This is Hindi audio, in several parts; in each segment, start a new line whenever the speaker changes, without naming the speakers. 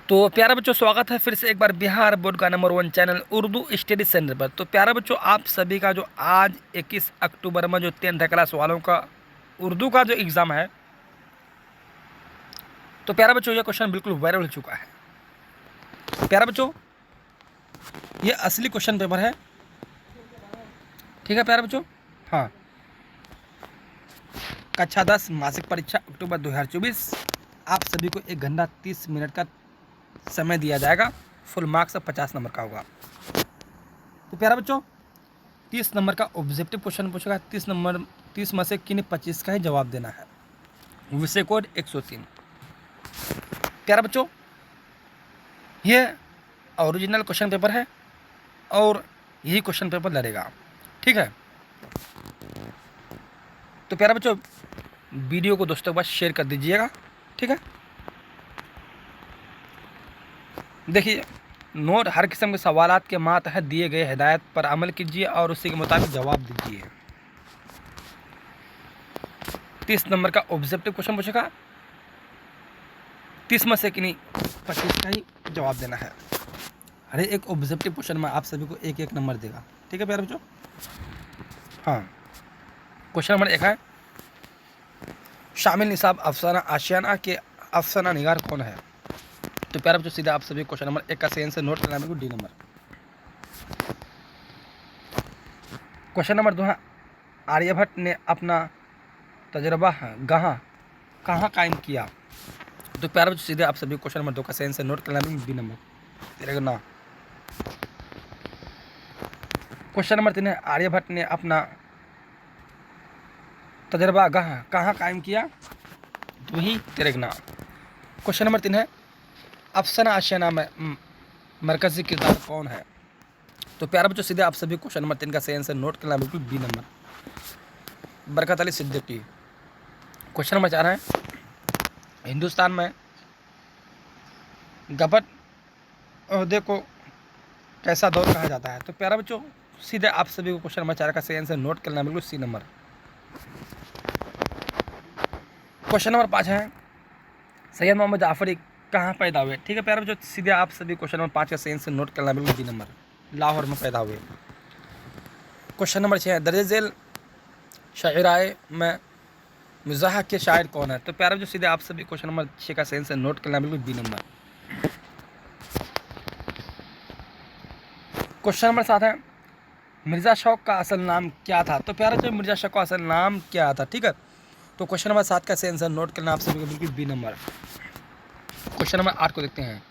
तो प्यारे बच्चों, स्वागत है फिर से एक बार बिहार बोर्ड का number 1 channel Urdu study centre पर। तो प्यारे बच्चों, आप सभी का जो आज 21 अक्टूबर में जो 10th क्लास वालों का उर्दू का जो एग्ज़ाम है, तो प्यारे बच्चों ये क्वेश्चन बिल्कुल वायरल हो चुका है। प्यारे बच्चों, ये असली क्वेश्चन पेपर है, ठीक है प्यारे बच्चों। हाँ, कक्षा 10 मासिक परीक्षा अक्टूबर 2024। आप सभी को 1 घंटा 30 मिनट का समय दिया जाएगा। फुल मार्क्स 50 नंबर का होगा। तो प्यारा बच्चों, 30 नंबर का ऑब्जेक्टिव क्वेश्चन पूछेगा। 30 में से किन्हीं 25 का ही जवाब देना है। विषय कोड 103। प्यारा बच्चों, ये ओरिजिनल क्वेश्चन पेपर है और यही क्वेश्चन पेपर लड़ेगा, ठीक है। तो प्यारा बच्चों, वीडियो को दोस्तों के पास शेयर कर दीजिएगा, ठीक है। देखिए, नोट हर किस्म के सवालात के मातहत दिए गए हिदायत पर अमल कीजिए और उसी के मुताबिक जवाब दीजिए। 30 नंबर का ऑब्जेक्टिव क्वेश्चन पूछेगा। 30 में से किन्हीं 25 का ही जवाब देना है। हर एक ऑब्जेक्टिव क्वेश्चन में आप सभी को 1-1 नंबर देगा, ठीक है प्यारे बच्चों। हाँ, क्वेश्चन नंबर 1 है, शामिल निसाब अफसाना आशियाना के अफसाना निगार कौन है। तो प्यारे बच्चों, सीधा आप सभी क्वेश्चन नंबर 1 का सही आंसर नोट करना है, डी नंबर। क्वेश्चन नंबर 2 है, आर्यभट्ट ने अपना तजर्बा कहाँ कायम किया। तो प्यारे बच्चों, सीधे आप सभी क्वेश्चन नंबर 2 का सही आंसर नोट करना है, बी नंबर। क्वेश्चन नंबर 3 है, आर्यभट्ट ने अपना तजर्बा कहाँ कायम किया। तो वही तेलंगाना। क्वेश्चन नंबर 3 है, अफसाना आशियाना में मरकजी किरदार कौन है। तो प्यारे बच्चों, सीधे आप सभी क्वेश्चन नंबर 3 का सही आंसर नोट करना है, बिल्कुल B number, Barkat Ali Siddiqui. Question number 4 है, हिंदुस्तान में गबट ओहदे को कैसा दौर कहा जाता है। तो प्यारे बच्चों, सीधे आप सभी को क्वेश्चन नंबर 4 का सही आंसर नोट करना है, बिल्कुल सी नंबर। क्वेश्चन नंबर 5 है, सैयद मोहम्मद जाफरी कहाँ पैदा हुए। ठीक है प्यारे बच्चों, सीधे आप सभी क्वेश्चन नंबर 5 का सही आंसर नोट करना है, बिल्कुल डी नंबर, लाहौर में पैदा हुए। क्वेश्चन नंबर 6 है, दर्ज झेल शायराए में मिज़ाह के शायर कौन है। तो प्यारे बच्चों, सीधे आप सभी क्वेश्चन नंबर 6 का सही आंसर नोट करना है, बिल्कुल बी नंबर। क्वेश्चन नंबर 7 है, मिर्ज़ा शौक का असल नाम क्या था। तो प्यारे बच्चों, मिर्ज़ा शौक का असल नाम क्या था, ठीक है। तो क्वेश्चन नंबर 7 का सही आंसर नोट करना आप सभी को, बिल्कुल बी नंबर। क्वेश्चन नंबर 8 को देखते हैं।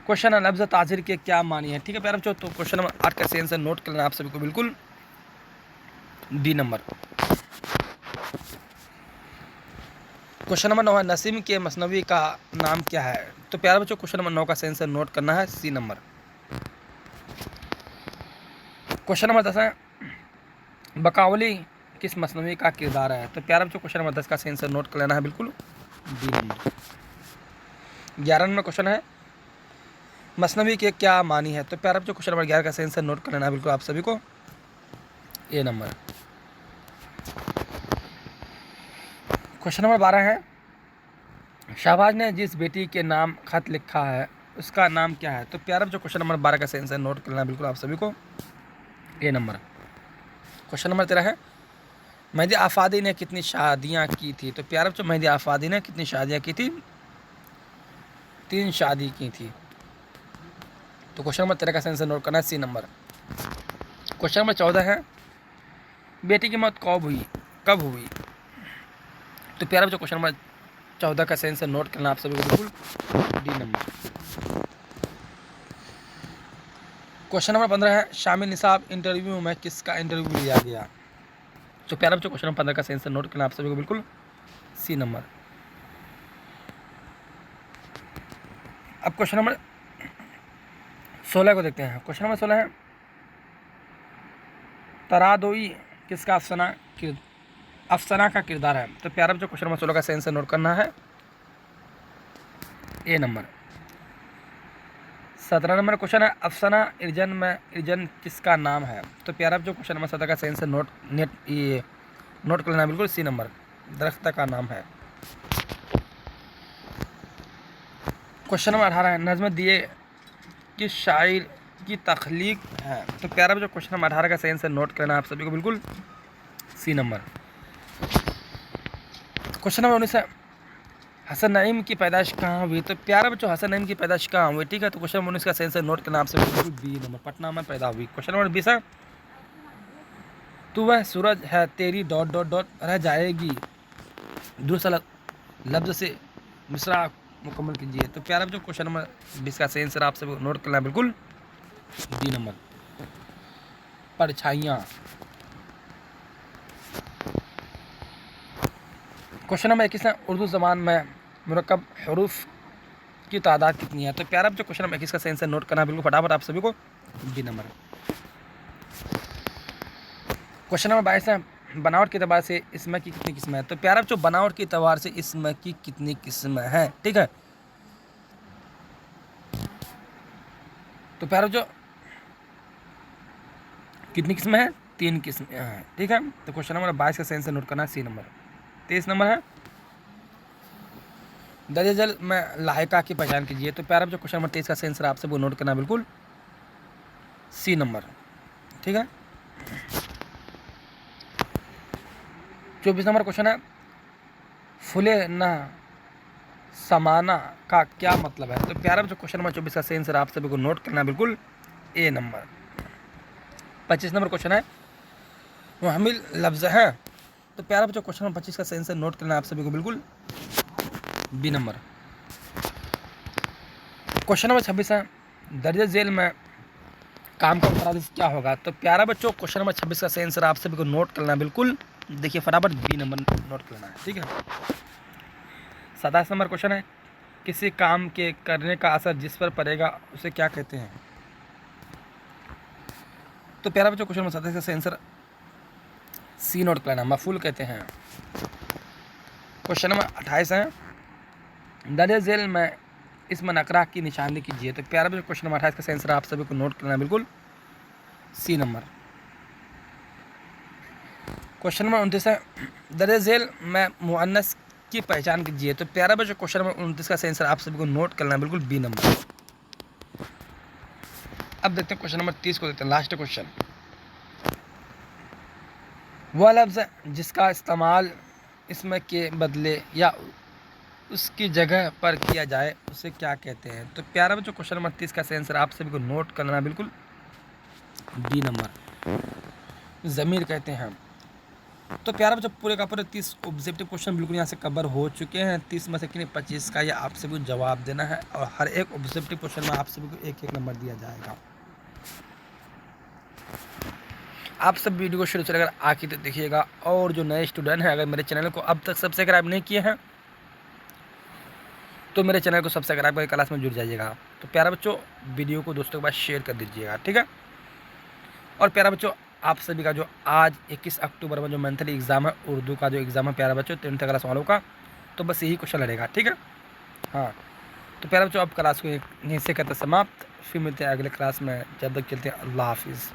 क्वेश्चन है, लफ्ज़ ताजिर के क्या मानी है। ठीक है प्यारे बच्चों, तो क्वेश्चन नंबर 8 का सही आंसर नोट करना आप सभी को, बिल्कुल डी नंबर। क्वेश्चन नंबर 9 है, नसीम के मसनवी का नाम क्या है। तो प्यारे बच्चों, क्वेश्चन नंबर 9 का सही आंसर नोट करना है, सी नंबर। क्वेश्चन नंबर 10 है, बकावली किस मसनवी का किरदार है। तो प्यारे बच्चों, क्वेश्चन नंबर 10 का सही आंसर नोट कर लेना है, बिल्कुल डी नंबर। 11 नंबर क्वेश्चन है, मसनवी के क्या मानी है। तो प्यारे बच्चों, क्वेश्चन नंबर 11 का सही आंसर नोट कर लेना है, बिल्कुल आप सभी को, ए नंबर। क्वेश्चन नंबर 12 है, शाहबाज ने जिस बेटी के नाम खत लिखा है उसका नाम क्या है। तो प्यारे बच्चों, क्वेश्चन नंबर 12 का सही आंसर नोट कर लेना है, बिल्कुल आप सभी को, ए नंबर। क्वेश्चन नंबर 13 है, मेहदी आफादी ने कितनी शादियां की थी। तो प्यारे बच्चों, मेहदी आफादी ने कितनी शादियां की थी, 3 शादी की थी। तो क्वेश्चन नंबर 13 का सही आंसर नोट करना है, सी नंबर। क्वेश्चन नंबर 14 है, बेटी की मौत कब हुई। तो प्यारे बच्चों, क्वेश्चन नंबर 14 का सही आंसर नोट करना आप सभी को, बिल्कुल डी नंबर। क्वेश्चन नंबर 15 है, शामिल निसाब इंटरव्यू में किसका इंटरव्यू लिया गया। तो प्यारे बच्चों, क्वेश्चन नंबर 15 का सही आंसर नोट करना आप सभी को, बिल्कुल सी नंबर। अब क्वेश्चन नंबर 16 को देखते हैं। क्वेश्चन नंबर 16 है, तरादोई किसका अफसाना का किरदार है। तो प्यारे बच्चों, क्वेश्चन नंबर 16 का सही आंसर नोट करना है, ए नंबर। 17 नंबर क्वेश्चन है, अफसाना इर्जन किसका नाम है। तो प्यारे बच्चों, क्वेश्चन नंबर 17 का सही आंसर नोट कर लेना है, बिल्कुल सी नंबर, दरख्त का नाम है। क्वेश्चन नंबर 18 है, नज़्म दिए किस शायर की तख्लीक है। तो प्यारा बच्चों क्वेश्चन नंबर 18 का सही आंसर नोट करना आप सभी को बिल्कुल सी नंबर। क्वेश्चन नंबर 19 है, हसन नईम की पैदाइश कहाँ हुई। तो प्यारा बच्चों हसन नईम की पैदाइश कहाँ हुई, ठीक है। तो क्वेश्चन नंबर 19 का सही आंसर नोट करना आप सभी को बिल्कुल बी नंबर, पटना में पैदा हुई। क्वेश्चन नंबर 20 है, तू वह सूरज है तेरी डॉट डॉट डॉट रह जाएगी दूसरा लफ्ज से मिसरा मुकम्मल कीजिए। तो प्यारा बच्चों क्वेश्चन नंबर 20 का सही आंसर आप सभी को नोट करना बिल्कुल डी नंबर, परछाइयाँ। क्वेश्चन नंबर 21 है, उर्दू ज़बान में मुरक्कब हरूफ की तादाद कितनी है। तो प्यारा बच्चों क्वेश्चन नंबर 21 का सही आंसर नोट करना बिल्कुल फटाफट आप सभी को डी नंबर। क्वेश्चन नंबर 22 है, बनावट के एतबार से इसम की कितनी किस्में हैं। तो प्यारा बच्चों बनावट के एतबार से इसम की कितनी किस्में हैं, ठीक है। तो प्यारा बच्चों कितनी किस्में हैं, 3 किस्में हैं, ठीक है। तो क्वेश्चन नंबर 22 का सही आंसर नोट करना सी नंबर। 23 नंबर है, दरिया जल में लाहिका की पहचान कीजिए। तो प्यारा बच्चों क्वेश्चन नंबर 23 का सही आंसर आपसे वो नोट करना बिल्कुल सी नंबर, ठीक है। 24 नंबर क्वेश्चन है, फुले न समाना का क्या मतलब है। तो प्यारा बच्चों क्वेश्चन नंबर 24 का सही आंसर आप सभी को नोट करना बिल्कुल ए नंबर। 25 नंबर क्वेश्चन है, मुहम्मिल लफ्ज़ है। तो प्यारा बच्चों क्वेश्चन नंबर 25 का सही आंसर नोट करना आप सभी को बिल्कुल बी नंबर। क्वेश्चन नंबर 26 है, दर्ज झेल में काम का मुतरादिफ क्या होगा। तो प्यारा बच्चों क्वेश्चन नंबर 26 का सही आंसर आप सभी को नोट करना बिल्कुल, देखिए फटाफट बी नंबर नोट करना है, ठीक है। 27 नंबर क्वेश्चन है, किसी काम के करने का असर जिस पर पड़ेगा उसे क्या कहते हैं। तो प्यारा बच्चों क्वेश्चन नंबर 27 का सही आंसर सी नोट करना, मफूल कहते हैं। क्वेश्चन नंबर 28 है, दर्ज झेल में इसम नकरा की निशानी कीजिए। तो प्यारा बच्चों क्वेश्चन नंबर 28 का सही आंसर आप सभी को नोट करना बिल्कुल सी नंबर। क्वेश्चन नंबर 29 है, दर्ज झेल में मुअन्नस की पहचान कीजिए। तो प्यारा बच्चों क्वेश्चन नंबर 29 का सही आंसर आप सभी को नोट करना बिल्कुल बी नंबर। अब देखते हैं क्वेश्चन नंबर 30 को, देखते हैं लास्ट क्वेश्चन। वह लफ्ज़ जिसका इस्तेमाल इसमें के बदले या उसकी जगह पर किया जाए उसे क्या कहते हैं। तो प्यारा बच्चों क्वेश्चन नंबर 30 का सही आंसर आप सभी को नोट करना बिल्कुल डी नंबर, ज़मीर कहते हैं। तो प्यारा बच्चों पूरे का पूरे 30 ऑब्जेक्टिव क्वेश्चन बिल्कुल यहाँ से कवर हो चुके हैं। 30 में से कितने 25 का ये आप सभी को जवाब देना है और हर एक ऑब्जेक्टिव क्वेश्चन में आप सभी को एक एक नंबर दिया जाएगा। आप सब वीडियो को शुरू से लेकर आखिर तक देखिएगा। और जो नए स्टूडेंट हैं, अगर मेरे चैनल को अब तक सब्सक्राइब नहीं किए हैं तो मेरे चैनल को सब्सक्राइब करके क्लास में जुड़ जाइएगा। तो प्यारा बच्चों वीडियो को दोस्तों के पास शेयर कर दीजिएगा, ठीक है। और प्यारा बच्चों आप सभी का जो आज 21 अक्टूबर में जो मंथली एग्ज़ाम है उर्दू का जो एग्ज़ाम है प्यारा बच्चों 10th क्लास वालों का, तो बस यही क्वेश्चन लड़ेगा, ठीक है। हाँ तो प्यारा बच्चों अब क्लास को यहीं से करते समाप्त, फिर मिलते हैं अगले क्लास में। जब तक चलते हैं, अल्लाह हाफिज़।